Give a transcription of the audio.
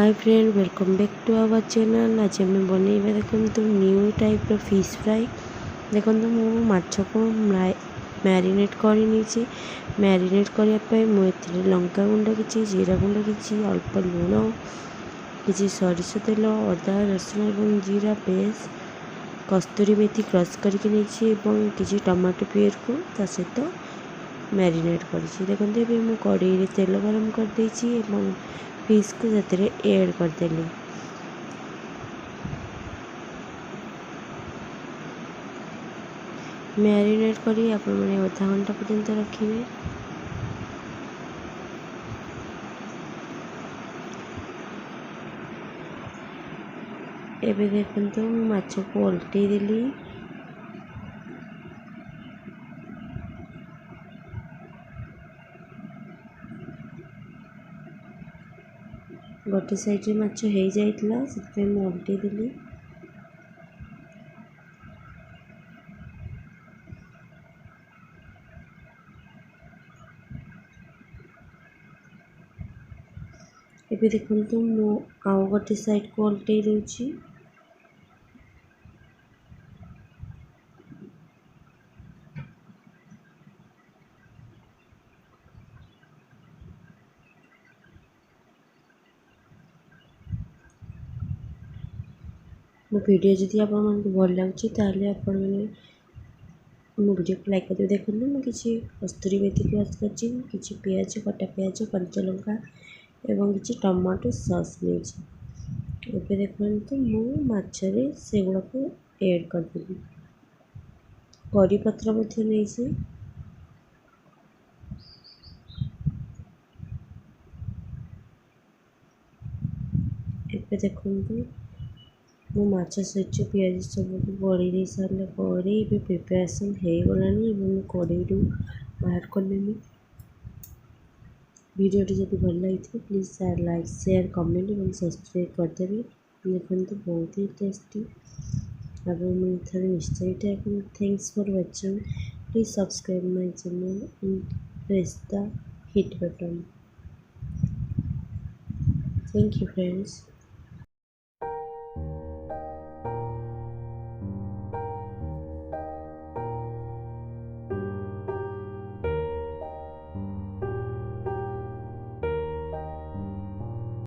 Hi friend, welcome back to our channel. आज आम बनइबा देखो न्यू टाइप फिश फ्राई। देखो मु माछ को मैरिनेट कर मैरिनेट करने मुझे लंका गुंड कि जीरा गुंड कि अल्प लुण कि सरिष तेल अदा रसुण और जीरा पेस्ट कस्तूरी मेथी क्रश करके कि टमाटो प्यूर को ता सहित मैरिनेट कर देखते मुझे कड़े तेल गरम कर फिश को ऐड करदेली। मैरिनेट करी आप आधा घंटा पर्यंत रखिए। एबे देखो माछ को ओल्टे देली। गोटे साइड माछ हो जाइला से ओल्टे देली। एबे देखो मु आउ गोटे साइड को ओल्टे दूची। मो वीडियो जदि आप भल लगे ताले आप मो वीडियो को लाइक कर देखो मुझे कस्तूरी मेथी क्रश कर पियाज कटा पियाज कंचा लंका एवं कि टमाटो सॉस नहीं। एबे देखो मु माछरे से गुड़ा को ऐड करदेली। करी पत्र नहीं। एबे देखो मो माछ सहित पियाज सब बड़ी दे सारे पर प्रिपेरेसन हो गलानी। कड़े बाहर करनेमी। वीडियोटी जब भल लगी प्लीज लाइक शेयर कमेंट और सब्सक्राइब करदेवे। देखते बहुत ही टेस्टी अब मुझे निश्चय ट्राई करूँ। Thanks for watching. Please subscribe my channel and press the hit button. Thank you friends.